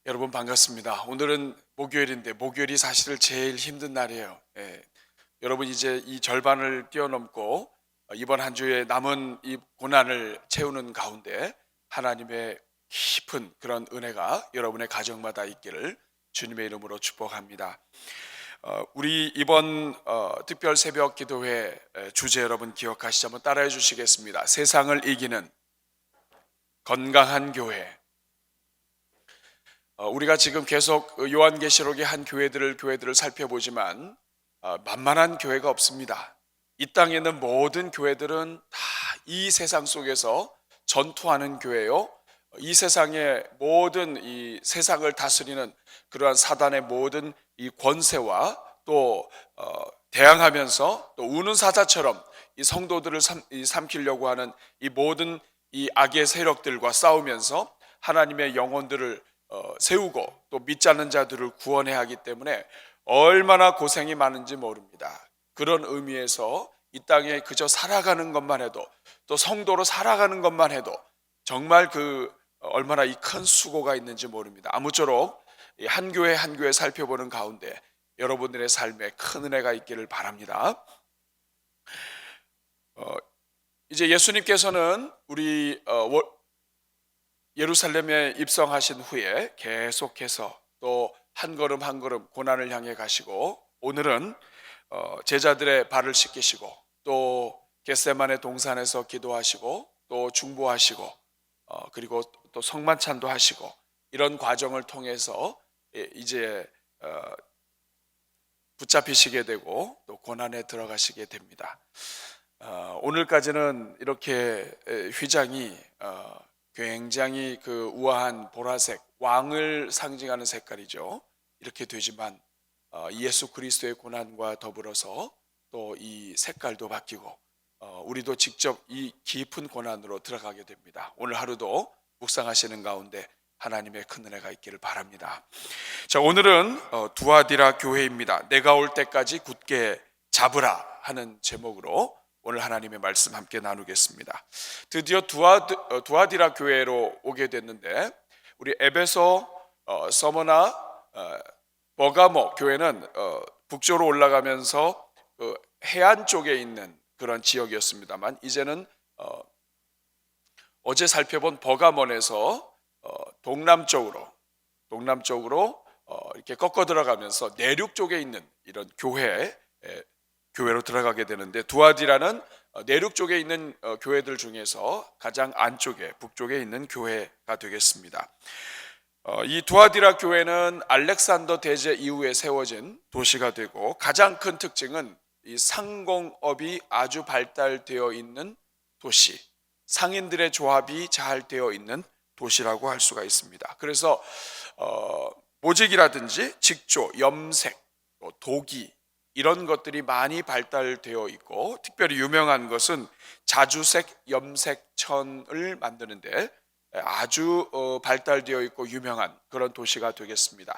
여러분 반갑습니다. 오늘은 목요일인데 목요일이 사실 제일 힘든 날이에요. 여러분 이제 이 절반을 뛰어넘고 이번 한 주에 남은 이 고난을 채우는 가운데 하나님의 깊은 그런 은혜가 여러분의 가정마다 있기를 주님의 이름으로 축복합니다. 우리 이번 특별 새벽 기도회 주제 여러분 기억하시죠? 한번 따라해 주시겠습니다. 세상을 이기는 건강한 교회. 우리가 지금 계속 요한계시록의 한 교회들을 살펴보지만 만만한 교회가 없습니다. 이 땅에 있는 모든 교회들은 다 이 세상 속에서 전투하는 교회요. 이 세상의 모든 이 세상을 다스리는 그러한 사단의 모든 이 권세와 또 대항하면서 또 우는 사자처럼 이 성도들을 삼키려고 하는 이 모든 이 악의 세력들과 싸우면서 하나님의 영혼들을 세우고 또 믿지 않는 자들을 구원해야 하기 때문에 얼마나 고생이 많은지 모릅니다. 그런 의미에서 이 땅에 그저 살아가는 것만 해도 또 성도로 살아가는 것만 해도 정말 얼마나 이 큰 수고가 있는지 모릅니다. 아무쪼록 한 교회 한 교회 살펴보는 가운데 여러분들의 삶에 큰 은혜가 있기를 바랍니다. 이제 예수님께서는 우리 예루살렘에 입성하신 후에 계속해서 또 한 걸음 한 걸음 고난을 향해 가시고 오늘은 제자들의 발을 씻기시고 또 겟세마네 동산에서 기도하시고 또 중보하시고 그리고 또 성만찬도 하시고 이런 과정을 통해서 이제 붙잡히시게 되고 또 고난에 들어가시게 됩니다. 오늘까지는 이렇게 휘장이 굉장히 그 우아한 보라색, 왕을 상징하는 색깔이죠. 이렇게 되지만 예수 그리스도의 고난과 더불어서 또 이 색깔도 바뀌고 우리도 직접 이 깊은 고난으로 들어가게 됩니다. 오늘 하루도 묵상하시는 가운데 하나님의 큰 은혜가 있기를 바랍니다. 자, 오늘은 두아디라 교회입니다. 내가 올 때까지 굳게 잡으라 하는 제목으로 오늘 하나님의 말씀 함께 나누겠습니다. 드디어 두아디라 교회로 오게 됐는데 우리 에베소, 서머나, 버가모 교회는 북쪽으로 올라가면서 해안 쪽에 있는 그런 지역이었습니다만 이제는 어제 살펴본 버가몬에서 동남쪽으로 이렇게 꺾어 들어가면서 내륙 쪽에 있는 이런 교회로 들어가게 되는데 두아디라는 내륙 쪽에 있는 교회들 중에서 가장 안쪽에 북쪽에 있는 교회가 되겠습니다. 이 두아디라 교회는 알렉산더 대제 이후에 세워진 도시가 되고 가장 큰 특징은 이 상공업이 아주 발달되어 있는 도시, 상인들의 조합이 잘 되어 있는 도시라고 할 수가 있습니다. 그래서 모직이라든지 직조, 염색, 도기 이런 것들이 많이 발달되어 있고 특별히 유명한 것은 자주색 염색천을 만드는데 아주 발달되어 있고 유명한 그런 도시가 되겠습니다.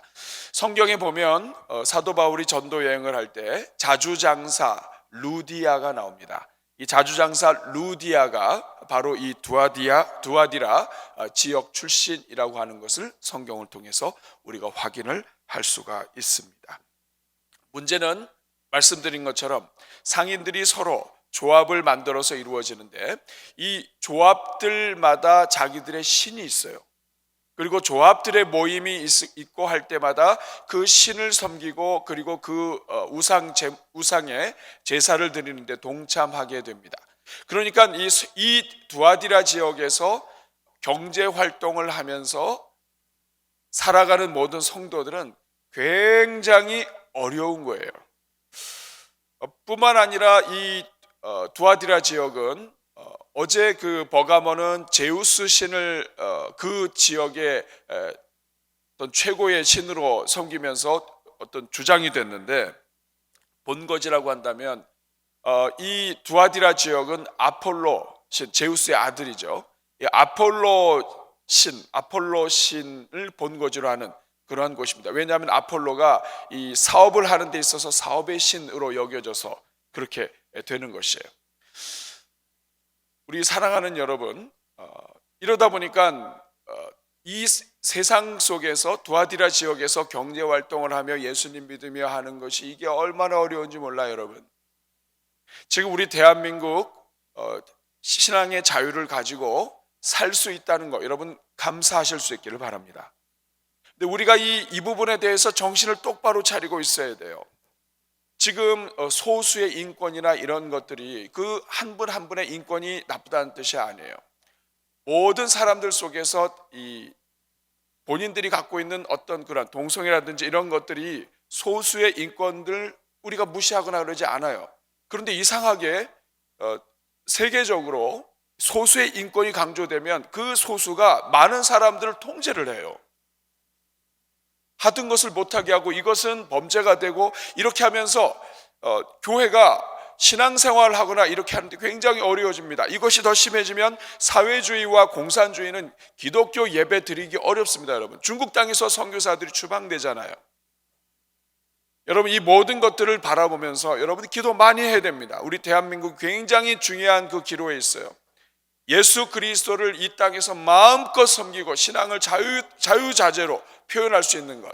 성경에 보면 사도 바울이 전도 여행을 할 때 자주장사 루디아가 나옵니다. 이 자주장사 루디아가 바로 이 두아디라 지역 출신이라고 하는 것을 성경을 통해서 우리가 확인을 할 수가 있습니다. 문제는 말씀드린 것처럼 상인들이 서로 조합을 만들어서 이루어지는데 이 조합들마다 자기들의 신이 있어요. 그리고 조합들의 모임이 있고 할 때마다 그 신을 섬기고 그리고 그 우상에 제사를 드리는데 동참하게 됩니다. 그러니까 이 두아디라 지역에서 경제 활동을 하면서 살아가는 모든 성도들은 굉장히 어려운 거예요. 뿐만 아니라 이 두아디라 지역은 어제 그 버가몬은 제우스 신을 그 지역의 어떤 최고의 신으로 섬기면서 어떤 주장이 됐는데 본거지라고 한다면 이 두아디라 지역은 아폴로 신, 제우스의 아들이죠. 이 아폴로 신을 본거지로 하는 그러한 곳입니다. 왜냐하면 아폴로가 이 사업을 하는 데 있어서 사업의 신으로 여겨져서 그렇게 되는 것이에요. 우리 사랑하는 여러분, 이러다 보니까 이 세상 속에서 두아디라 지역에서 경제 활동을 하며 예수님 믿으며 하는 것이 이게 얼마나 어려운지 몰라요, 여러분. 지금 우리 대한민국 신앙의 자유를 가지고 살 수 있다는 거 여러분 감사하실 수 있기를 바랍니다. 근데 우리가 이 부분에 대해서 정신을 똑바로 차리고 있어야 돼요. 지금 소수의 인권이나 이런 것들이 그 한 분 한 분의 인권이 나쁘다는 뜻이 아니에요. 모든 사람들 속에서 이 본인들이 갖고 있는 어떤 그런 동성애라든지 이런 것들이 소수의 인권들 우리가 무시하거나 그러지 않아요. 그런데 이상하게 세계적으로 소수의 인권이 강조되면 그 소수가 많은 사람들을 통제를 해요. 하던 것을 못하게 하고 이것은 범죄가 되고 이렇게 하면서 교회가 신앙생활을 하거나 이렇게 하는데 굉장히 어려워집니다. 이것이 더 심해지면 사회주의와 공산주의는 기독교 예배 드리기 어렵습니다. 여러분, 중국 땅에서 선교사들이 추방되잖아요. 여러분, 이 모든 것들을 바라보면서 여러분이 기도 많이 해야 됩니다. 우리 대한민국 굉장히 중요한 그 기로에 있어요. 예수 그리스도를 이 땅에서 마음껏 섬기고 신앙을 자유자재로 표현할 수 있는 것,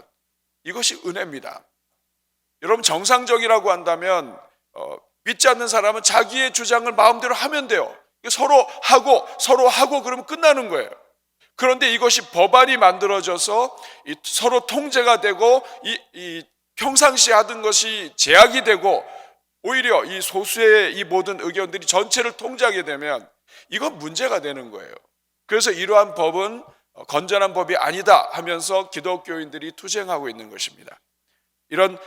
이것이 은혜입니다. 여러분, 정상적이라고 한다면 믿지 않는 사람은 자기의 주장을 마음대로 하면 돼요. 서로 하고 그러면 끝나는 거예요. 그런데 이것이 법안이 만들어져서 서로 통제가 되고 평상시에 하던 것이 제약이 되고 오히려 이 소수의 이 모든 의견들이 전체를 통제하게 되면 이건 문제가 되는 거예요. 그래서 이러한 법은 건전한 법이 아니다 하면서 기독교인들이 투쟁하고 있는 것입니다. 이런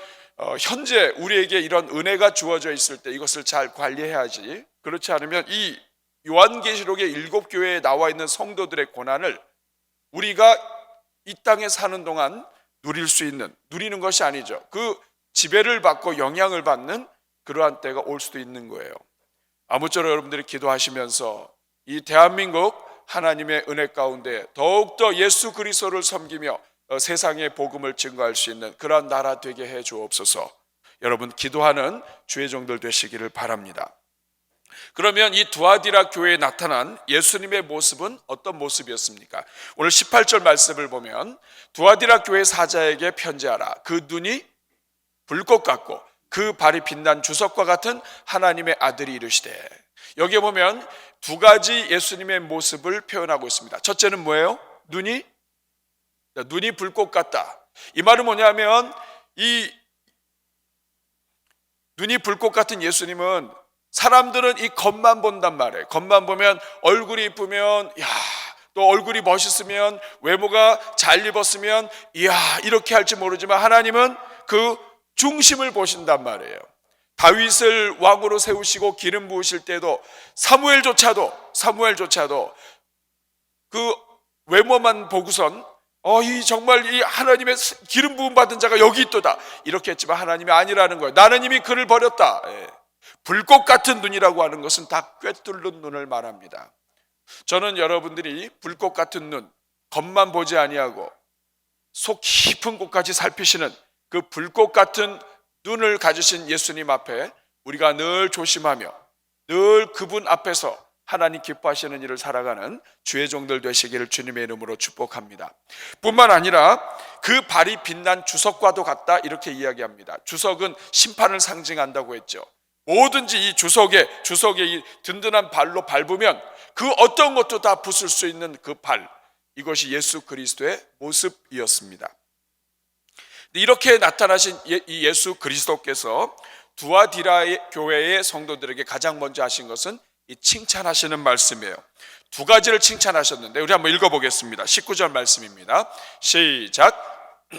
현재 우리에게 이런 은혜가 주어져 있을 때 이것을 잘 관리해야지, 그렇지 않으면 이 요한계시록의 7교회에 나와 있는 성도들의 고난을 우리가 이 땅에 사는 동안 누리는 것이 아니죠. 그 지배를 받고 영향을 받는 그러한 때가 올 수도 있는 거예요. 아무쪼록 여러분들이 기도하시면서 이 대한민국 하나님의 은혜 가운데 더욱더 예수 그리스도를 섬기며 세상의 복음을 증거할 수 있는 그러한 나라 되게 해 주옵소서. 여러분, 기도하는 주의 종들 되시기를 바랍니다. 그러면 이 두아디라 교회에 나타난 예수님의 모습은 어떤 모습이었습니까? 오늘 18절 말씀을 보면 두아디라 교회 사자에게 편지하라. 그 눈이 불꽃 같고 그 발이 빛난 주석과 같은 하나님의 아들이 이르시되. 여기에 보면 두 가지 예수님의 모습을 표현하고 있습니다. 첫째는 뭐예요? 눈이 불꽃 같다. 이 말은 뭐냐면 이 눈이 불꽃 같은 예수님은 사람들은 이 겉만 본단 말이에요. 겉만 보면 얼굴이 이쁘면 또 얼굴이 멋있으면 외모가 잘 입었으면 이렇게 할지 모르지만 하나님은 그 중심을 보신단 말이에요. 다윗을 왕으로 세우시고 기름 부으실 때도 사무엘조차도 그 외모만 보고선 정말 이 하나님의 기름 부음 받은 자가 여기 있도다 이렇게 했지만 하나님이 아니라는 거예요. 나는 이미 그를 버렸다. 불꽃 같은 눈이라고 하는 것은 다 꿰뚫는 눈을 말합니다. 저는 여러분들이 불꽃 같은 눈, 겉만 보지 아니하고 속 깊은 곳까지 살피시는 그 불꽃 같은 눈을 가지신 예수님 앞에 우리가 늘 조심하며 늘 그분 앞에서 하나님 기뻐하시는 일을 살아가는 주의 종들 되시기를 주님의 이름으로 축복합니다. 뿐만 아니라 그 발이 빛난 주석과도 같다 이렇게 이야기합니다. 주석은 심판을 상징한다고 했죠. 뭐든지 이 주석의 이 든든한 발로 밟으면 그 어떤 것도 다 부술 수 있는 그 발, 이것이 예수 그리스도의 모습이었습니다. 이렇게 나타나신 이 예수 그리스도께서 두아디라 교회의 성도들에게 가장 먼저 하신 것은 이 칭찬하시는 말씀이에요. 두 가지를 칭찬하셨는데 우리 한번 읽어보겠습니다. 19절 말씀입니다. 시작.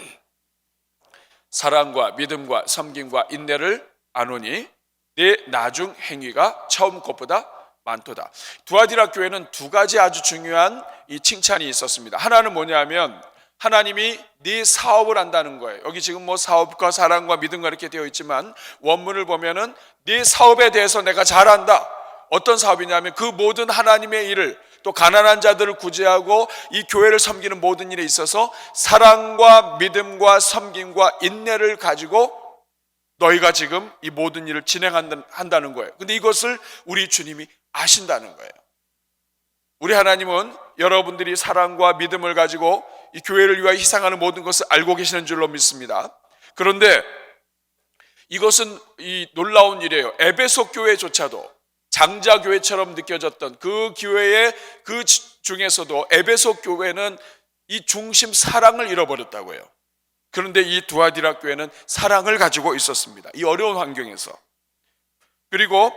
사랑과 믿음과 섬김과 인내를 아노니 내 나중 행위가 처음 것보다 많도다. 두아디라 교회는 두 가지 아주 중요한 이 칭찬이 있었습니다. 하나는 뭐냐면 하나님이 네 사업을 한다는 거예요. 여기 지금 뭐 사업과 사랑과 믿음과 이렇게 되어 있지만 원문을 보면은 네 사업에 대해서 내가 잘한다. 어떤 사업이냐면 그 모든 하나님의 일을 또 가난한 자들을 구제하고 이 교회를 섬기는 모든 일에 있어서 사랑과 믿음과 섬김과 인내를 가지고 너희가 지금 이 모든 일을 진행한다는 거예요. 근데 이것을 우리 주님이 아신다는 거예요. 우리 하나님은 여러분들이 사랑과 믿음을 가지고 이 교회를 위하여 희생하는 모든 것을 알고 계시는 줄로 믿습니다. 그런데 이것은 이 놀라운 일이에요. 에베소 교회조차도 장자교회처럼 느껴졌던 그 교회의 그 중에서도 에베소 교회는 이 중심 사랑을 잃어버렸다고 해요. 그런데 이 두아디라 교회는 사랑을 가지고 있었습니다. 이 어려운 환경에서. 그리고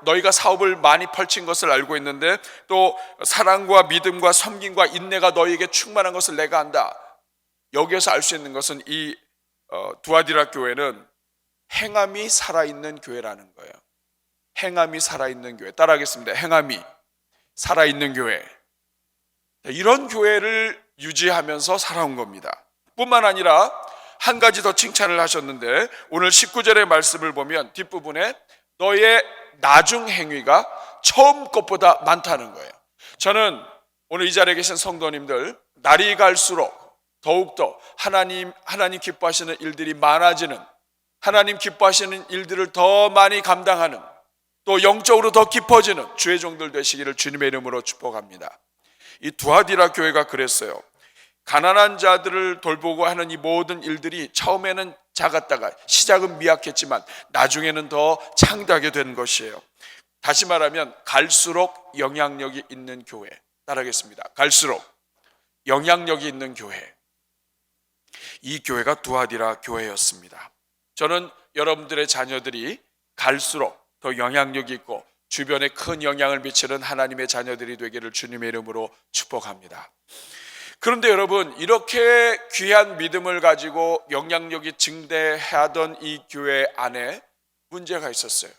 너희가 사업을 많이 펼친 것을 알고 있는데 또 사랑과 믿음과 섬김과 인내가 너희에게 충만한 것을 내가 안다. 여기에서 알 수 있는 것은 이 두아디라 교회는 행함이 살아있는 교회라는 거예요. 행함이 살아있는 교회. 따라하겠습니다. 행함이 살아있는 교회. 이런 교회를 유지하면서 살아온 겁니다. 뿐만 아니라 한 가지 더 칭찬을 하셨는데 오늘 19절의 말씀을 보면 뒷부분에 너의 나중 행위가 처음 것보다 많다는 거예요. 저는 오늘 이 자리에 계신 성도님들 날이 갈수록 더욱더 하나님 기뻐하시는 일들이 많아지는, 하나님 기뻐하시는 일들을 더 많이 감당하는, 또 영적으로 더 깊어지는 주의 종들 되시기를 주님의 이름으로 축복합니다. 이 두아디라 교회가 그랬어요. 가난한 자들을 돌보고 하는 이 모든 일들이 처음에는 작았다가 시작은 미약했지만 나중에는 더 창대하게 된 것이에요. 다시 말하면 갈수록 영향력이 있는 교회. 따라하겠습니다. 갈수록 영향력이 있는 교회. 이 교회가 두아디라 교회였습니다. 저는 여러분들의 자녀들이 갈수록 더 영향력이 있고 주변에 큰 영향을 미치는 하나님의 자녀들이 되기를 주님의 이름으로 축복합니다. 그런데 여러분, 이렇게 귀한 믿음을 가지고 영향력이 증대하던 이 교회 안에 문제가 있었어요.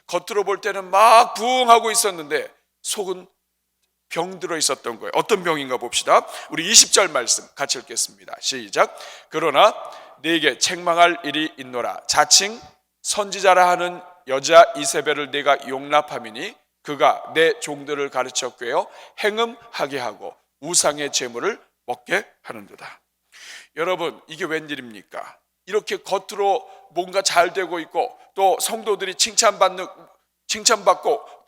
겉으로 볼 때는 막 부흥하고 있었는데 속은 병들어 있었던 거예요. 어떤 병인가 봅시다. 우리 20절 말씀 같이 읽겠습니다. 시작. 그러나 네게 책망할 일이 있노라. 자칭 선지자라 하는 여자 이세벨을 내가 용납함이니 그가 내 종들을 가르쳐 꿰어 행음하게 하고 우상의 재물을 먹게 하는도다. 여러분, 이게 웬일입니까? 이렇게 겉으로 뭔가 잘 되고 있고 또 성도들이 칭찬받고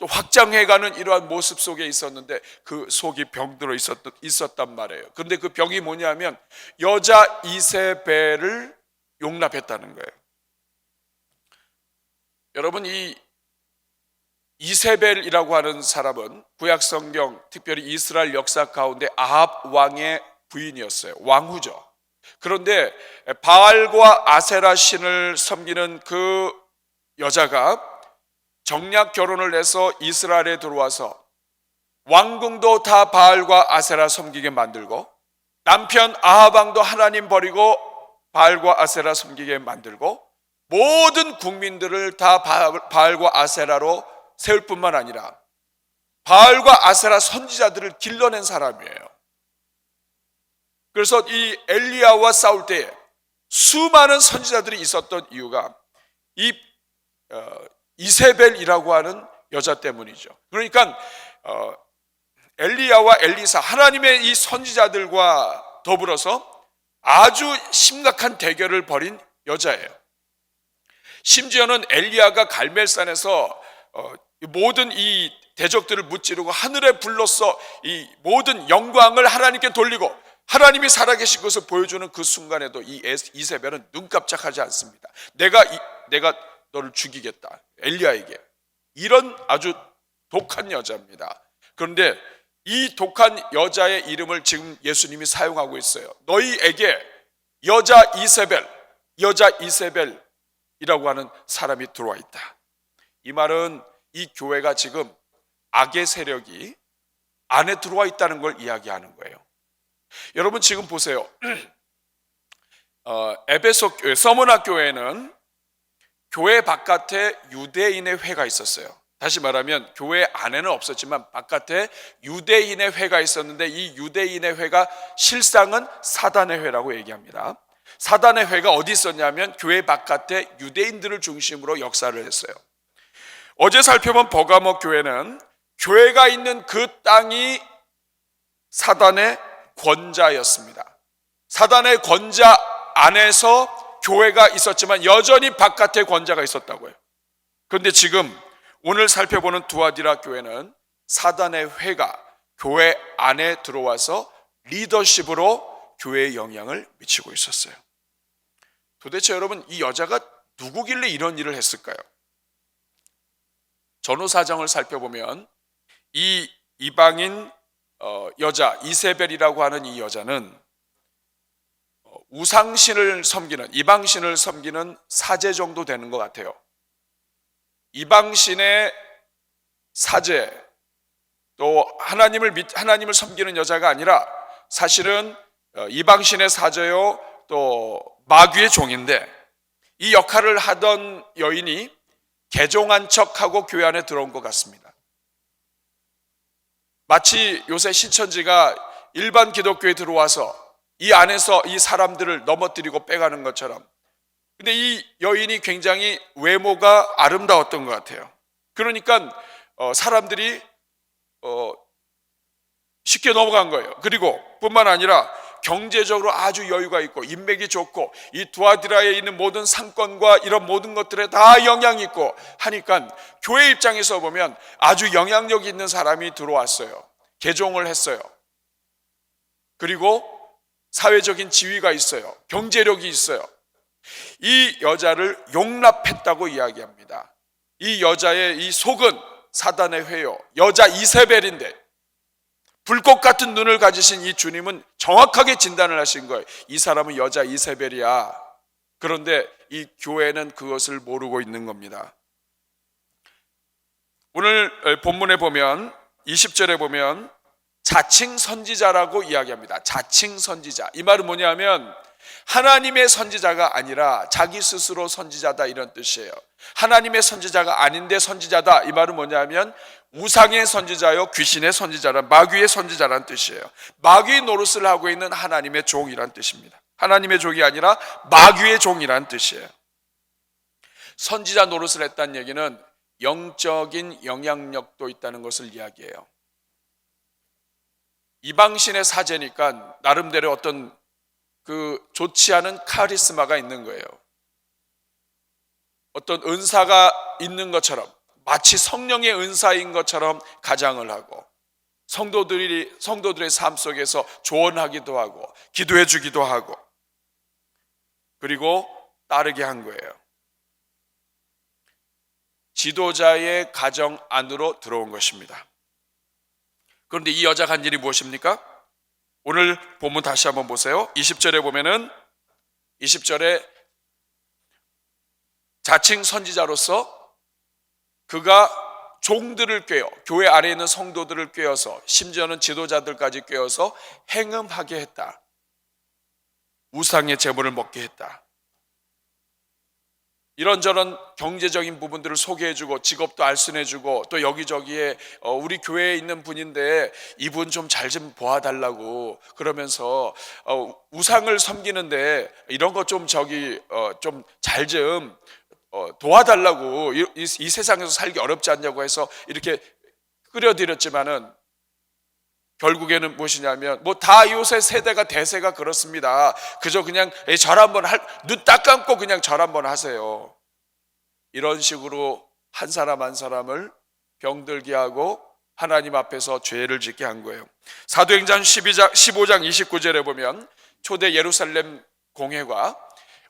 또 확장해가는 이러한 모습 속에 있었는데 그 속이 병들어 있었단 말이에요. 그런데 그 병이 뭐냐면 여자 이세벨을 용납했다는 거예요. 여러분, 이 이세벨이라고 하는 사람은 구약성경 특별히 이스라엘 역사 가운데 아합 왕의 부인이었어요. 왕후죠. 그런데 바알과 아세라 신을 섬기는 그 여자가 정략 결혼을 해서 이스라엘에 들어와서 왕궁도 다 바알과 아세라 섬기게 만들고 남편 아합 왕도 하나님 버리고 바알과 아세라 섬기게 만들고 모든 국민들을 다 바알과 아세라로 세울 뿐만 아니라 바알과 아세라 선지자들을 길러낸 사람이에요. 그래서 이 엘리야와 싸울 때에 수많은 선지자들이 있었던 이유가 이 이세벨이라고 하는 여자 때문이죠. 그러니까 엘리야와 엘리사 하나님의 이 선지자들과 더불어서 아주 심각한 대결을 벌인 여자예요. 심지어는 엘리야가 갈멜산에서 모든 이 대적들을 무찌르고 하늘에 불러서 이 모든 영광을 하나님께 돌리고 하나님이 살아계신 것을 보여주는 그 순간에도 이 이세벨은 눈 깜짝하지 않습니다. 내가 너를 죽이겠다. 엘리야에게. 이런 아주 독한 여자입니다. 그런데 이 독한 여자의 이름을 지금 예수님이 사용하고 있어요. 너희에게 여자 이세벨이라고 하는 사람이 들어와 있다. 이 말은 이 교회가 지금 악의 세력이 안에 들어와 있다는 걸 이야기하는 거예요. 여러분 지금 보세요. 에베소 교회, 서머나 교회는 교회 바깥에 유대인의 회가 있었어요. 다시 말하면 교회 안에는 없었지만 바깥에 유대인의 회가 있었는데 이 유대인의 회가 실상은 사단의 회라고 얘기합니다. 사단의 회가 어디 있었냐면 교회 바깥에 유대인들을 중심으로 역사를 했어요. 어제 살펴본 버가모 교회는 교회가 있는 그 땅이 사단의 권자였습니다. 사단의 권자 안에서 교회가 있었지만 여전히 바깥에 권자가 있었다고요. 그런데 지금 오늘 살펴보는 두아디라 교회는 사단의 회가 교회 안에 들어와서 리더십으로 교회에 영향을 미치고 있었어요. 도대체 여러분, 이 여자가 누구길래 이런 일을 했을까요? 전후 사정을 살펴보면 이 이방인 여자 이세벨이라고 하는 이 여자는 우상신을 섬기는, 이방신을 섬기는 사제 정도 되는 것 같아요. 이방신의 사제, 또 하나님을 섬기는 여자가 아니라 사실은 이방신의 사제요, 또 마귀의 종인데, 이 역할을 하던 여인이 개종한 척하고 교회 안에 들어온 것 같습니다. 마치 요새 신천지가 일반 기독교에 들어와서 이 안에서 이 사람들을 넘어뜨리고 빼가는 것처럼. 근데 이 여인이 굉장히 외모가 아름다웠던 것 같아요. 그러니까 사람들이 쉽게 넘어간 거예요. 그리고 뿐만 아니라 경제적으로 아주 여유가 있고 인맥이 좋고 이 두아디라에 있는 모든 상권과 이런 모든 것들에 다 영향이 있고 하니까 교회 입장에서 보면 아주 영향력 있는 사람이 들어왔어요. 개종을 했어요. 그리고 사회적인 지위가 있어요. 경제력이 있어요. 이 여자를 용납했다고 이야기합니다. 이 여자의 이 속은 사단의 회요, 여자 이세벨인데, 불꽃 같은 눈을 가지신 이 주님은 정확하게 진단을 하신 거예요. 이 사람은 여자 이세벨이야. 그런데 이 교회는 그것을 모르고 있는 겁니다. 오늘 본문에 보면 20절에 보면 자칭 선지자라고 이야기합니다. 자칭 선지자. 이 말은 뭐냐면 하나님의 선지자가 아니라 자기 스스로 선지자다, 이런 뜻이에요. 하나님의 선지자가 아닌데 선지자다. 이 말은 뭐냐면 우상의 선지자요, 귀신의 선지자란, 마귀의 선지자란 뜻이에요. 마귀 노릇을 하고 있는 하나님의 종이란 뜻입니다. 하나님의 종이 아니라 마귀의 종이란 뜻이에요. 선지자 노릇을 했다는 얘기는 영적인 영향력도 있다는 것을 이야기해요. 이방신의 사제니까 나름대로 어떤 좋지 않은 카리스마가 있는 거예요. 어떤 은사가 있는 것처럼, 마치 성령의 은사인 것처럼 가장을 하고, 성도들의 삶 속에서 조언하기도 하고 기도해 주기도 하고, 그리고 따르게 한 거예요. 지도자의 가정 안으로 들어온 것입니다. 그런데 이 여자가 한 일이 무엇입니까? 오늘 본문 다시 한번 보세요. 20절에 보면은 20절에 자칭 선지자로서 그가 종들을 꿰어, 교회 안에 있는 성도들을 꿰어서, 심지어는 지도자들까지 꿰어서 행음하게 했다. 우상의 제물을 먹게 했다. 이런저런 경제적인 부분들을 소개해주고 직업도 알선해주고, 또 여기저기에 우리 교회에 있는 분인데 이분 좀 잘 좀 보아달라고 그러면서 우상을 섬기는데 이런 거 좀 좀 잘 좀 도와달라고, 이 세상에서 살기 어렵지 않냐고 해서 이렇게 끌어들였지만은 결국에는 무엇이냐면 다 요새 세대가 대세가 그렇습니다. 그저 그냥 절 한번 눈 딱 감고 그냥 절 한번 하세요. 이런 식으로 한 사람 한 사람을 병들게 하고 하나님 앞에서 죄를 짓게 한 거예요. 사도행전 15장 29절에 보면 초대 예루살렘 공회가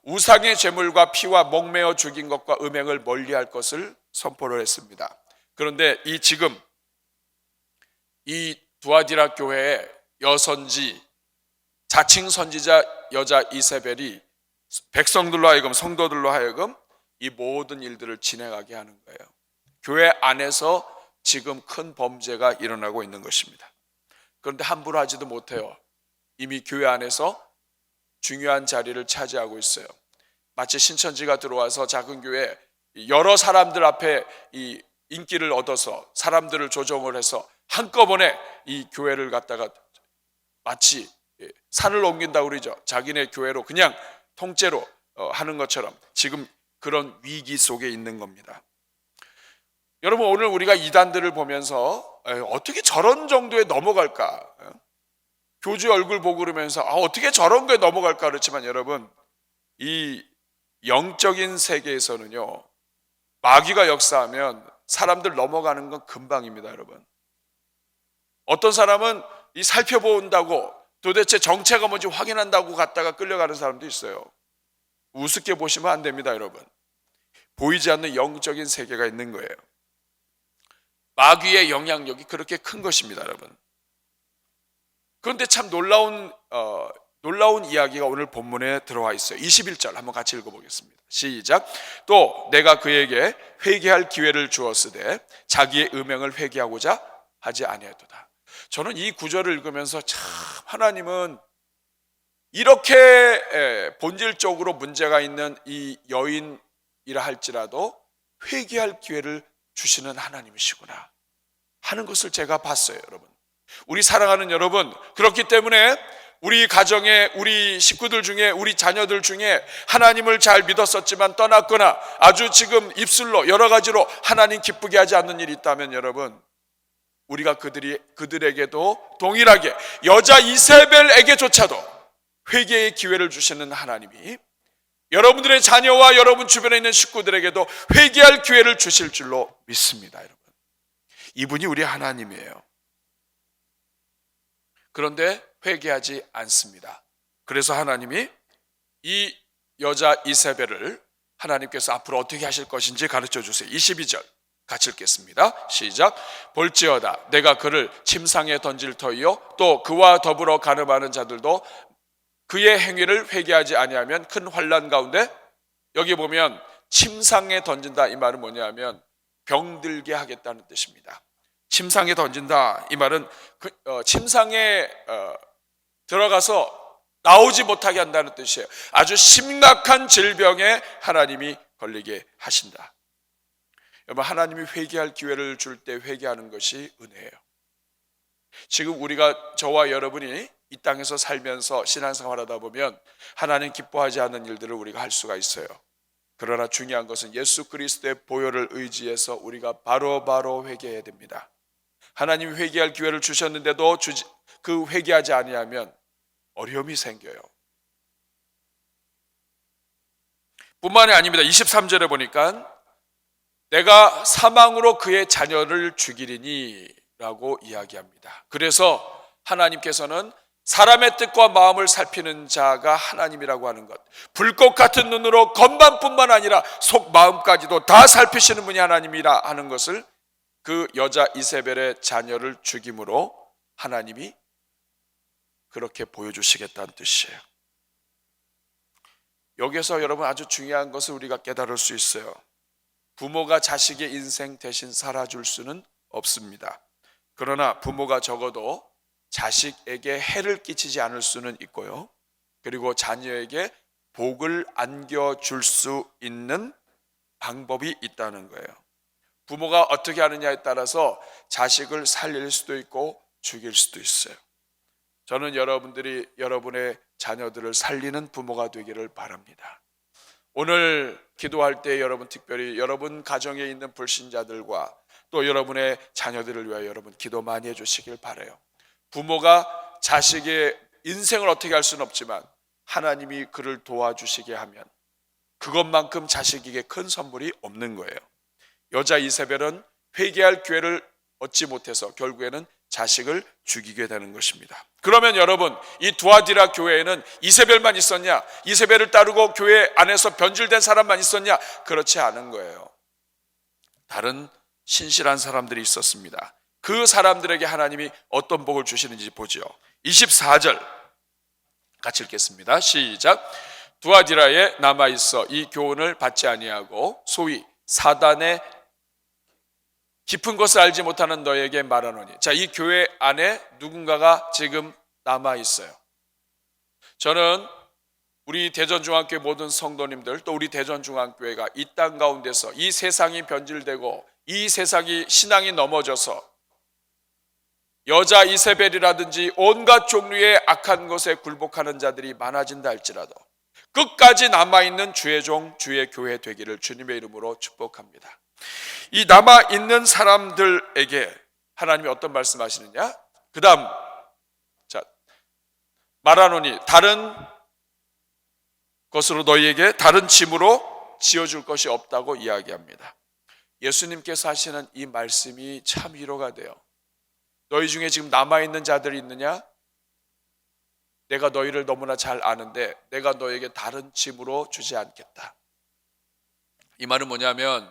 우상의 제물과 피와 목매어 죽인 것과 음행을 멀리할 것을 선포를 했습니다. 그런데 지금 이 두아디라 교회의 여선지, 자칭 선지자 여자 이세벨이 백성들로 하여금, 성도들로 하여금 이 모든 일들을 진행하게 하는 거예요. 교회 안에서 지금 큰 범죄가 일어나고 있는 것입니다. 그런데 함부로 하지도 못해요. 이미 교회 안에서 중요한 자리를 차지하고 있어요. 마치 신천지가 들어와서 작은 교회 여러 사람들 앞에 이 인기를 얻어서 사람들을 조종을 해서 한꺼번에 이 교회를 갖다가 마치 산을 옮긴다고 그러죠. 자기네 교회로 그냥 통째로 하는 것처럼 지금 그런 위기 속에 있는 겁니다. 여러분, 오늘 우리가 이단들을 보면서 어떻게 저런 정도에 넘어갈까? 교주 얼굴 보고 그러면서 어떻게 저런 거에 넘어갈까? 그렇지만 여러분, 이 영적인 세계에서는요, 마귀가 역사하면 사람들 넘어가는 건 금방입니다, 여러분. 어떤 사람은 이 살펴본다고 도대체 정체가 뭔지 확인한다고 갔다가 끌려가는 사람도 있어요. 우습게 보시면 안 됩니다, 여러분. 보이지 않는 영적인 세계가 있는 거예요. 마귀의 영향력이 그렇게 큰 것입니다, 여러분. 그런데 참 놀라운 이야기가 오늘 본문에 들어와 있어요. 21절 한번 같이 읽어보겠습니다. 시작. 또 내가 그에게 회개할 기회를 주었으되 자기의 음행을 회개하고자 하지 아니하도다. 저는 이 구절을 읽으면서 참 하나님은 이렇게 본질적으로 문제가 있는 이 여인이라 할지라도 회개할 기회를 주시는 하나님이시구나 하는 것을 제가 봤어요, 여러분. 우리 사랑하는 여러분, 그렇기 때문에 우리 가정에, 우리 식구들 중에, 우리 자녀들 중에 하나님을 잘 믿었었지만 떠났거나 아주 지금 입술로 여러 가지로 하나님 기쁘게 하지 않는 일이 있다면 여러분, 우리가 그들에게도 동일하게 여자 이세벨에게조차도 회개의 기회를 주시는 하나님이 여러분들의 자녀와 여러분 주변에 있는 식구들에게도 회개할 기회를 주실 줄로 믿습니다, 여러분. 이분이 우리 하나님이에요. 그런데 회개하지 않습니다. 그래서 하나님이 이 여자 이세벨을 하나님께서 앞으로 어떻게 하실 것인지 가르쳐 주세요. 22절 같이 읽겠습니다. 시작. 볼지어다 내가 그를 침상에 던질 터이요 또 그와 더불어 간음하는 자들도 그의 행위를 회개하지 아니하면 큰 환난 가운데, 여기 보면 침상에 던진다 이 말은 뭐냐면 병들게 하겠다는 뜻입니다. 침상에 던진다 이 말은 침상에 들어가서 나오지 못하게 한다는 뜻이에요. 아주 심각한 질병에 하나님이 걸리게 하신다. 여러분, 하나님이 회개할 기회를 줄 때 회개하는 것이 은혜예요. 지금 우리가, 저와 여러분이 이 땅에서 살면서 신앙생활 하다 보면 하나님 기뻐하지 않는 일들을 우리가 할 수가 있어요. 그러나 중요한 것은 예수 그리스도의 보혈을 의지해서 우리가 바로 회개해야 됩니다. 하나님이 회개할 기회를 주셨는데도 그 회개하지 아니하면 어려움이 생겨요. 뿐만이 아닙니다. 23절에 보니까 내가 사망으로 그의 자녀를 죽이리니 라고 이야기합니다. 그래서 하나님께서는 사람의 뜻과 마음을 살피는 자가 하나님이라고 하는 것, 불꽃 같은 눈으로 겉만뿐만 아니라 속 마음까지도 다 살피시는 분이 하나님이라 하는 것을 그 여자 이세벨의 자녀를 죽임으로 하나님이 그렇게 보여주시겠다는 뜻이에요. 여기서 여러분 아주 중요한 것을 우리가 깨달을 수 있어요. 부모가 자식의 인생 대신 살아줄 수는 없습니다. 그러나 부모가 적어도 자식에게 해를 끼치지 않을 수는 있고요. 그리고 자녀에게 복을 안겨줄 수 있는 방법이 있다는 거예요. 부모가 어떻게 하느냐에 따라서 자식을 살릴 수도 있고 죽일 수도 있어요. 저는 여러분들이 여러분의 자녀들을 살리는 부모가 되기를 바랍니다. 오늘 기도할 때 여러분, 특별히 여러분 가정에 있는 불신자들과 또 여러분의 자녀들을 위하여 여러분 기도 많이 해주시길 바라요. 부모가 자식의 인생을 어떻게 할 수는 없지만 하나님이 그를 도와주시게 하면 그것만큼 자식에게 큰 선물이 없는 거예요. 여자 이세벨은 회개할 기회를 얻지 못해서 결국에는 자식을 죽이게 되는 것입니다. 그러면 여러분, 이 두아디라 교회에는 이세벨만 있었냐? 이세벨을 따르고 교회 안에서 변질된 사람만 있었냐? 그렇지 않은 거예요. 다른 신실한 사람들이 있었습니다. 그 사람들에게 하나님이 어떤 복을 주시는지 보죠. 24절 같이 읽겠습니다. 시작. 두아디라에 남아있어 이 교훈을 받지 아니하고 소위 사단의 깊은 것을 알지 못하는 너에게 말하노니. 자, 이 교회 안에 누군가가 지금 남아있어요. 저는 우리 대전중앙교회 모든 성도님들, 또 우리 대전중앙교회가 이 땅 가운데서 이 세상이 변질되고 이 세상이 신앙이 넘어져서 여자 이세벨이라든지 온갖 종류의 악한 것에 굴복하는 자들이 많아진다 할지라도 끝까지 남아있는 주의 종, 주의 교회 되기를 주님의 이름으로 축복합니다. 이 남아있는 사람들에게 하나님이 어떤 말씀하시느냐? 그 다음 말하노니 다른 것으로 너희에게 다른 짐으로 지어줄 것이 없다고 이야기합니다. 예수님께서 하시는 이 말씀이 참 위로가 돼요. 너희 중에 지금 남아있는 자들이 있느냐? 내가 너희를 너무나 잘 아는데 내가 너에게 다른 짐으로 주지 않겠다. 이 말은 뭐냐면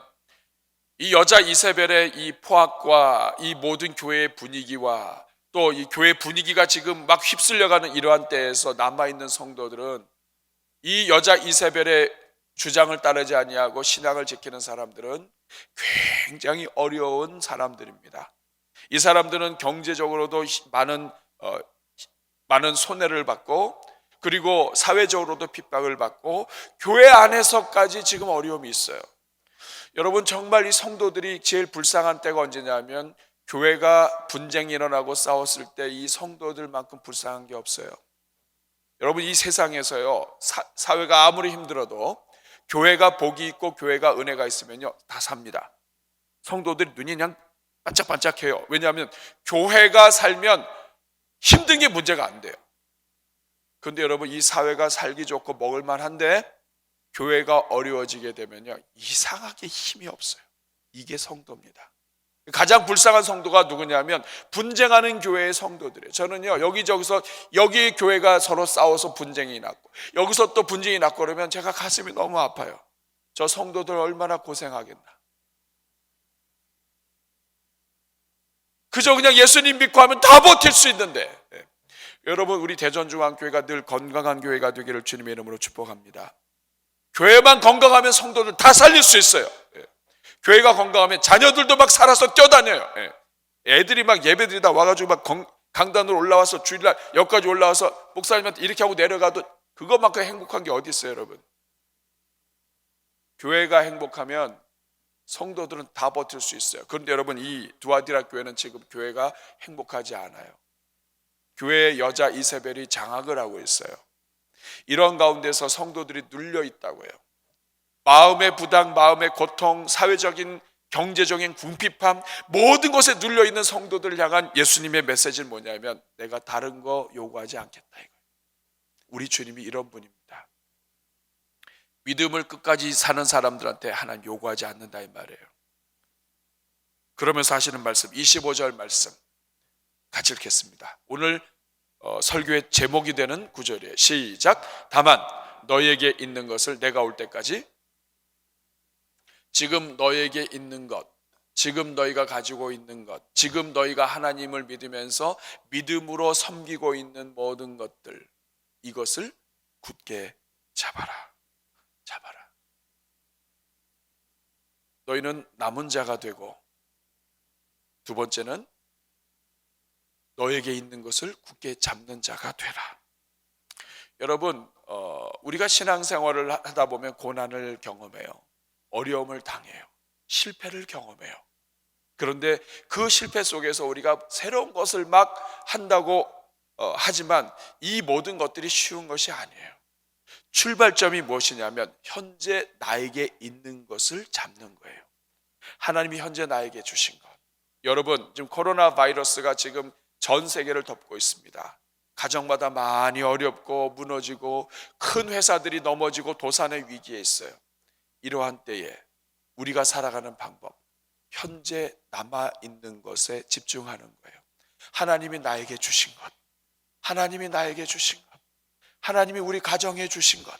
이 여자 이세벨의 이 포악과 이 모든 교회의 분위기와 또 이 교회 분위기가 지금 막 휩쓸려가는 이러한 때에서 남아있는 성도들은 이 여자 이세벨의 주장을 따르지 아니하고 신앙을 지키는 사람들은 굉장히 어려운 사람들입니다. 이 사람들은 경제적으로도 많은 손해를 받고 그리고 사회적으로도 핍박을 받고 교회 안에서까지 지금 어려움이 있어요. 여러분 정말 이 성도들이 제일 불쌍한 때가 언제냐면 교회가 분쟁이 일어나고 싸웠을 때 이 성도들만큼 불쌍한 게 없어요. 여러분 이 세상에서요 사회가 아무리 힘들어도 교회가 복이 있고 교회가 은혜가 있으면요 다 삽니다. 성도들이 눈이 그냥 반짝반짝해요. 왜냐하면 교회가 살면 힘든 게 문제가 안 돼요. 그런데 여러분 이 사회가 살기 좋고 먹을 만한데 교회가 어려워지게 되면요 이상하게 힘이 없어요. 이게 성도입니다. 가장 불쌍한 성도가 누구냐면 분쟁하는 교회의 성도들이에요. 저는요 여기저기서 여기 교회가 서로 싸워서 분쟁이 났고 여기서 또 분쟁이 났고 그러면 제가 가슴이 너무 아파요. 저 성도들 얼마나 고생하겠나. 그저 그냥 예수님 믿고 하면 다 버틸 수 있는데 여러분 우리 대전중앙교회가 늘 건강한 교회가 되기를 주님의 이름으로 축복합니다. 교회만 건강하면 성도들 다 살릴 수 있어요. 교회가 건강하면 자녀들도 막 살아서 뛰어다녀요. 애들이 막 예배드리다 와가지고 막 강단으로 올라와서 주일날 여기까지 올라와서 목사님한테 이렇게 하고 내려가도 그것만큼 행복한 게 어디 있어요 여러분. 교회가 행복하면 성도들은 다 버틸 수 있어요. 그런데 여러분 이 두아디라 교회는 지금 교회가 행복하지 않아요. 교회의 여자 이세벨이 장악을 하고 있어요. 이런 가운데서 성도들이 눌려 있다고요. 마음의 부담, 마음의 고통, 사회적인 경제적인 궁핍함 모든 것에 눌려 있는 성도들을 향한 예수님의 메시지는 뭐냐면 내가 다른 거 요구하지 않겠다 이거예요. 우리 주님이 이런 분입니다. 믿음을 끝까지 사는 사람들한테 하나님 요구하지 않는다 이 말이에요. 그러면서 하시는 말씀 25절 말씀 같이 읽겠습니다. 오늘 설교의 제목이 되는 구절이에요. 시작. 다만 너희에게 있는 것을 내가 올 때까지 지금 너희에게 있는 것, 지금 너희가 가지고 있는 것, 지금 너희가 하나님을 믿으면서 믿음으로 섬기고 있는 모든 것들 이것을 굳게 잡아라. 너희는 남은 자가 되고 두 번째는 너에게 있는 것을 굳게 잡는 자가 되라. 여러분 우리가 신앙생활을 하다 보면 고난을 경험해요. 어려움을 당해요. 실패를 경험해요. 그런데 그 실패 속에서 우리가 새로운 것을 막 한다고 하지만 이 모든 것들이 쉬운 것이 아니에요. 출발점이 무엇이냐면 현재 나에게 있는 것을 잡는 거예요. 하나님이 현재 나에게 주신 것. 여러분 지금 코로나 바이러스가 지금 전 세계를 덮고 있습니다. 가정마다 많이 어렵고 무너지고 큰 회사들이 넘어지고 도산의 위기에 있어요. 이러한 때에 우리가 살아가는 방법 현재 남아있는 것에 집중하는 거예요. 하나님이 나에게 주신 것, 하나님이 나에게 주신 것, 하나님이 우리 가정에 주신 것,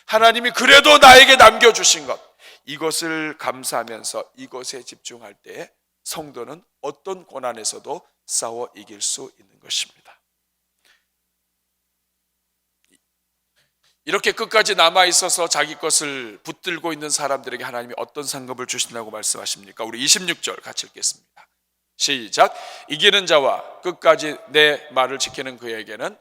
하나님이 그래도 나에게 남겨주신 것 이것을 감사하면서 이것에 집중할 때에 성도는 어떤 고난에서도 싸워 이길 수 있는 것입니다. 이렇게 끝까지 남아있어서 자기 것을 붙들고 있는 사람들에게 하나님이 어떤 상급을 주신다고 말씀하십니까? 우리 26절 같이 읽겠습니다. 시작. 이기는 자와 끝까지 내 말을 지키는 그에게는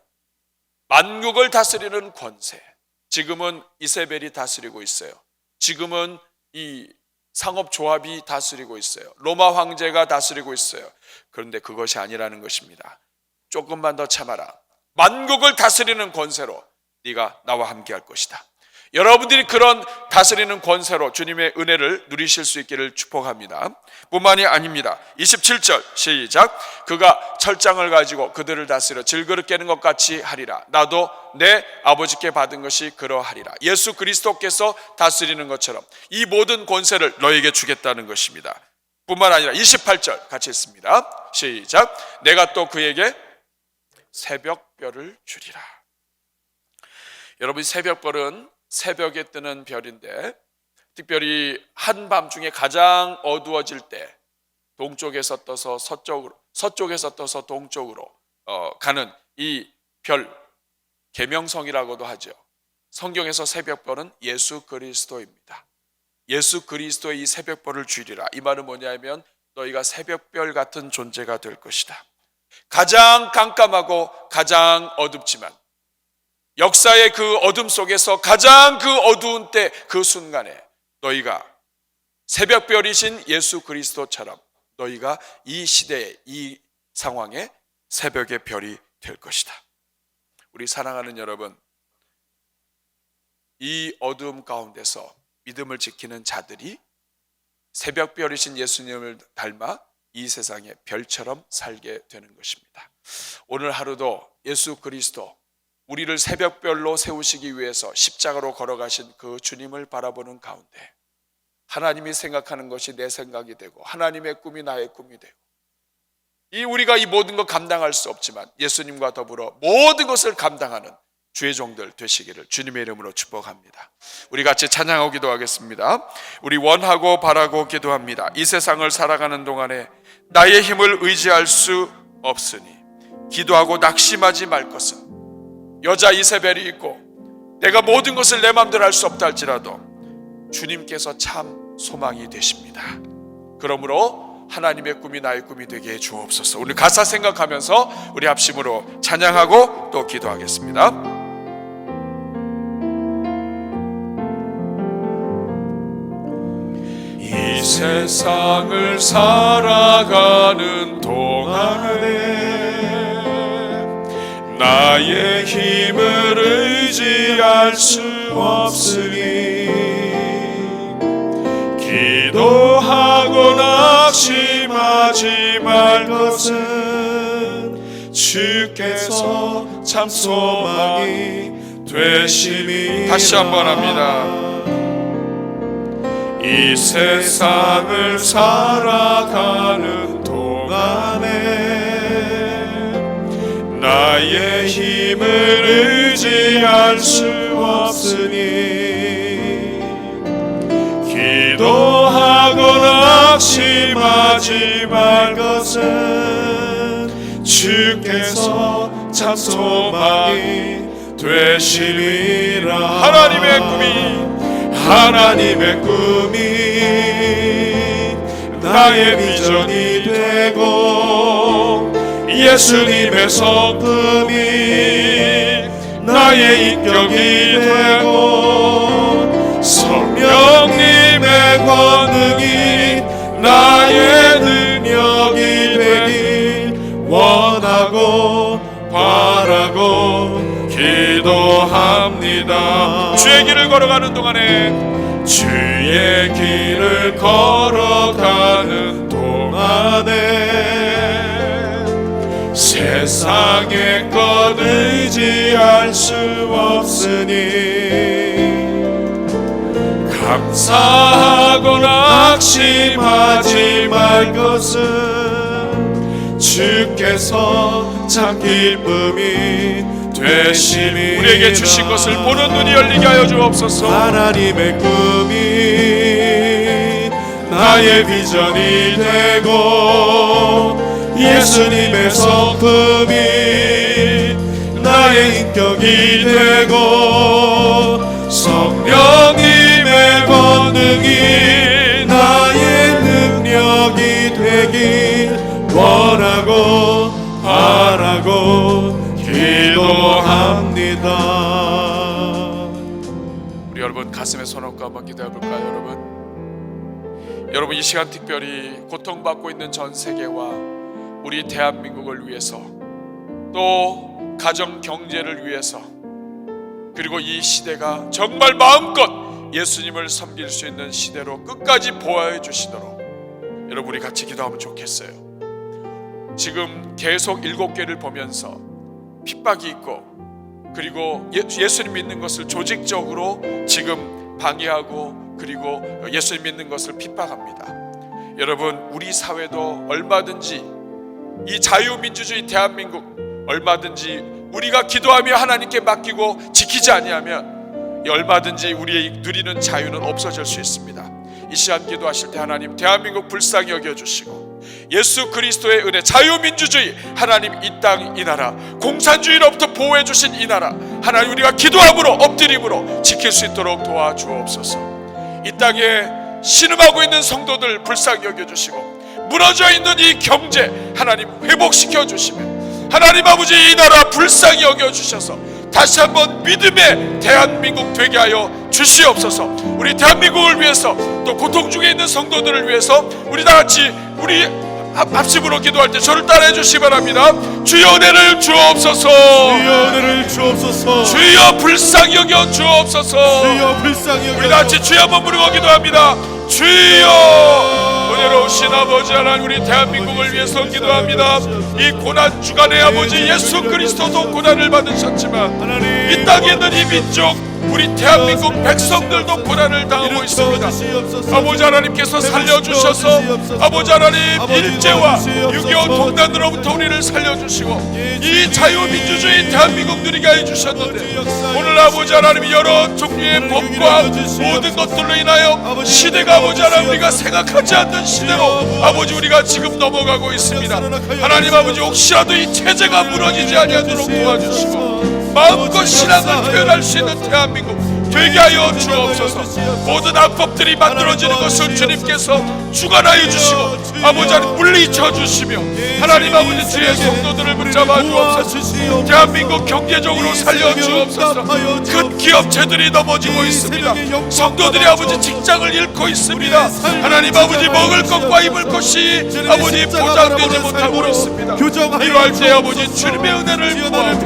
만국을 다스리는 권세. 지금은 이세벨이 다스리고 있어요. 지금은 이 상업조합이 다스리고 있어요. 로마 황제가 다스리고 있어요. 그런데 그것이 아니라는 것입니다. 조금만 더 참아라. 만국을 다스리는 권세로 네가 나와 함께 할 것이다. 여러분들이 그런 다스리는 권세로 주님의 은혜를 누리실 수 있기를 축복합니다. 뿐만이 아닙니다. 27절 시작. 그가 철장을 가지고 그들을 다스려 질그릇 깨는 것 같이 하리라. 나도 내 아버지께 받은 것이 그러하리라. 예수 그리스도께서 다스리는 것처럼 이 모든 권세를 너에게 주겠다는 것입니다. 뿐만 아니라 28절 같이 읽습니다. 시작. 내가 또 그에게 새벽별을 주리라. 여러분, 새벽별은 새벽에 뜨는 별인데, 특별히 한밤중에 가장 어두워질 때 동쪽에서 떠서 서쪽으로, 서쪽에서 떠서 동쪽으로 가는 이 별, 계명성이라고도 하죠. 성경에서 새벽별은 예수 그리스도입니다. 예수 그리스도의 이 새벽별을 주리라. 이 말은 뭐냐면 너희가 새벽별 같은 존재가 될 것이다. 가장 깜깜하고 가장 어둡지만 역사의 그 어둠 속에서 가장 그 어두운 때, 그 순간에 너희가 새벽별이신 예수 그리스도처럼 너희가 이 시대에, 이 상황에 새벽의 별이 될 것이다. 우리 사랑하는 여러분, 이 어두움 가운데서 믿음을 지키는 자들이 새벽별이신 예수님을 닮아 이 세상에 별처럼 살게 되는 것입니다. 오늘 하루도 예수 그리스도, 우리를 새벽별로 세우시기 위해서 십자가로 걸어가신 그 주님을 바라보는 가운데 하나님이 생각하는 것이 내 생각이 되고 하나님의 꿈이 나의 꿈이 되고, 우리가 이 모든 것 감당할 수 없지만 예수님과 더불어 모든 것을 감당하는 주의 종들 되시기를 주님의 이름으로 축복합니다. 우리 같이 찬양하고 기도하겠습니다. 우리 원하고 바라고 기도합니다. 이 세상을 살아가는 동안에 나의 힘을 의지할 수 없으니 기도하고 낙심하지 말 것은 여자 이세벨이 있고 내가 모든 것을 내 마음대로 할 수 없다 할지라도 주님께서 참 소망이 되십니다. 그러므로 하나님의 꿈이 나의 꿈이 되게 해 주옵소서. 우리 가사 생각하면서 우리 합심으로 찬양하고 또 기도하겠습니다. 이 세상을 살아가는 동안에 나의 힘을 의지할 수 없으니 기도하고 낙심하지 말 것은 주께서 참 소망이 되심이. 다시 한번 합니다. 이 세상을 살아가는 동안에 나의 힘을 의지할 수 없으니 기도하고 낙심하지 말 것은 주께서 참 소망이 되시리라. 하나님의 꿈이 나의 비전이 되고 예수님의 성품이 나의 인격이 되고 성령님의 권능이 나의 능력이 되길 원하고 바라고 기도합니다. 주의 길을 걸어가는 동안에 세상의 것 의지할 수 없으니 감사하고 낙심하지 말 것은 주께서 참 기쁨이 되시니. 우리에게 주신 것을 보는 눈이 열리게 하여 주옵소서. 하나님의 꿈이 나의 비전이 되고 예수님의 성품이 나의 인격이 되고 성령님의 권능이 나의 능력이 되길 원하고 바라고 기도합니다. 우리 여러분 가슴에 손 얹고 한번 기도해 볼까요? 여러분 이 시간 특별히 고통받고 있는 전 세계와 우리 대한민국을 위해서 또 가정 경제를 위해서 그리고 이 시대가 정말 마음껏 예수님을 섬길 수 있는 시대로 끝까지 보호해 주시도록 여러분 우리 같이 기도하면 좋겠어요. 지금 계속 7개를 보면서 핍박이 있고 그리고 예수님 믿는 것을 조직적으로 지금 방해하고 그리고 예수님 믿는 것을 핍박합니다. 여러분 우리 사회도 얼마든지 이 자유민주주의 대한민국 얼마든지 우리가 기도하며 하나님께 맡기고 지키지 아니하면 얼마든지 우리의 누리는 자유는 없어질 수 있습니다. 이 시간 기도하실 때 하나님 대한민국 불쌍히 여겨주시고 예수 그리스도의 은혜 자유민주주의 하나님 이 땅 이 나라 공산주의로부터 보호해 주신 이 나라 하나님 우리가 기도함으로 엎드림으로 지킬 수 있도록 도와주옵소서. 이 땅에 신음하고 있는 성도들 불쌍히 여겨주시고 무너져 있는 이 경제 하나님 회복시켜 주시며 하나님 아버지 이 나라 불쌍히 여겨주셔서 다시 한번 믿음의 대한민국 되게 하여 주시옵소서. 우리 대한민국을 위해서 또 고통 중에 있는 성도들을 위해서 우리 다같이 우리 합심으로 기도할 때 저를 따라해 주시기 바랍니다. 주여 은혜를 주옵소서. 주여 은혜를 주옵소서. 주여 불쌍히 여겨 주옵소서. 주여 불쌍히 여겨. 우리 다같이 주여 한번 부르고 기도합니다. 주여 은혜로우신 아버지 하나님 우리 대한민국을 위해서 기도합니다. 이 고난 주간에 아버지 예수 그리스도도 고난을 받으셨지만 이 땅에 있는 이 민족 우리 대한민국 백성들도 고난을 당하고 있습니다. 아버지 하나님께서 살려주셔서 아버지 하나님 일제와 6.25 동단으로부터 우리를 살려주시고 이 자유민주주의 대한민국 누리게 해주셨는데 오늘 아버지 하나님 여러 종류의 법과 모든 것들로 인하여 시대가 아버지 하나님 우리가 생각하지 않는 시대로 아버지 우리가 지금 넘어가고 있습니다. 하나님 아버지 혹시라도 이 체제가 무너지지 아니하도록 도와주시고 마음껏 신앙을 표현할 수 있는 대한민국 되게 하여 주옵소서. 모든 악법들이 만들어지는 것을 주님께서 주관하여 주시고 아버지 하나님 물리쳐 주시며 하나님 아버지 주의 성도들을 붙잡아 주옵소서. 대한민국 경제적으로 살려 주옵소서. 큰 기업체들이 넘어지고 있습니다. 성도들이 아버지 직장을 잃고 있습니다. 하나님 아버지 먹을 것과 입을 것이 아버지 보장되지 못하고 있습니다. 이러할 때 아버지 주님의 은혜를 구하고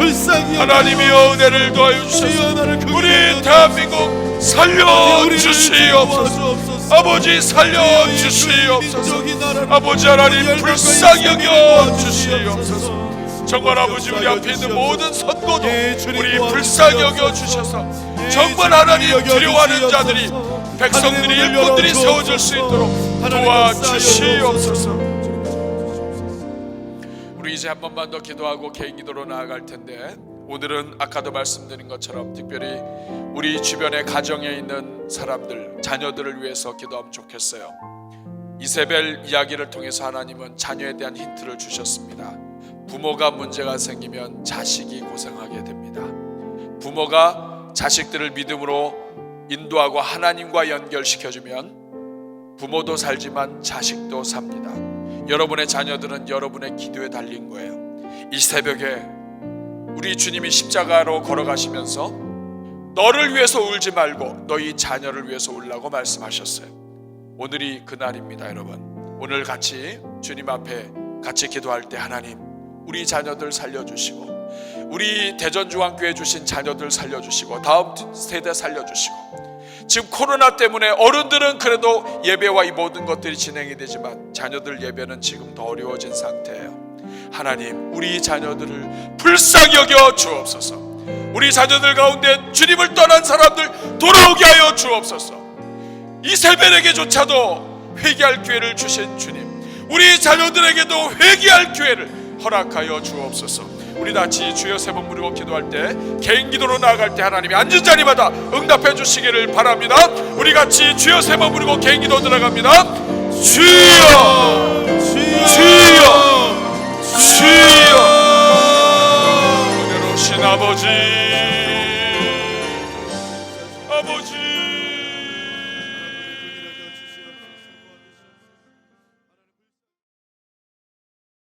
하나님이여 은혜를 더하여 주셔서 우리 대한민국 살려주시옵소서. 아버지 살려주시옵소서. 아버지 하나님 불쌍히 여겨주시옵소서. 정말 아버지 우리 앞에 있는 모든 선고도 우리 불쌍히 여겨주셔서 정말 하나님 두려워하는 자들이 백성들이 일꾼들이 세워질 수 있도록 도와주시옵소서. 우리 이제 한 번만 더 기도하고 개인 기도로 나아갈 텐데 오늘은 아까도 말씀드린 것처럼 특별히 우리 주변의 가정에 있는 사람들 자녀들을 위해서 기도하면 좋겠어요. 이세벨 이야기를 통해서 하나님은 자녀에 대한 힌트를 주셨습니다. 부모가 문제가 생기면 자식이 고생하게 됩니다. 부모가 자식들을 믿음으로 인도하고 하나님과 연결시켜주면 부모도 살지만 자식도 삽니다. 여러분의 자녀들은 여러분의 기도에 달린 거예요. 이 새벽에 우리 주님이 십자가로 걸어가시면서 너를 위해서 울지 말고 너희 자녀를 위해서 울라고 말씀하셨어요. 오늘이 그날입니다. 여러분 오늘 같이 주님 앞에 같이 기도할 때 하나님 우리 자녀들 살려주시고 우리 대전중앙교회 주신 자녀들 살려주시고 다음 세대 살려주시고 지금 코로나 때문에 어른들은 그래도 예배와 이 모든 것들이 진행이 되지만 자녀들 예배는 지금 더 어려워진 상태예요. 하나님 우리 자녀들을 불쌍히 여겨 주옵소서. 우리 자녀들 가운데 주님을 떠난 사람들 돌아오게 하여 주옵소서. 이세벨에게조차도 회개할 기회를 주신 주님 우리 자녀들에게도 회개할 기회를 허락하여 주옵소서. 우리 같이 주여 세 번 부르고 기도할 때 개인 기도로 나아갈 때 하나님이 앉은 자리마다 응답해 주시기를 바랍니다. 우리 같이 주여 세 번 부르고 개인 기도 들어갑니다. 주여 주여 주여 은혜로우신 아버지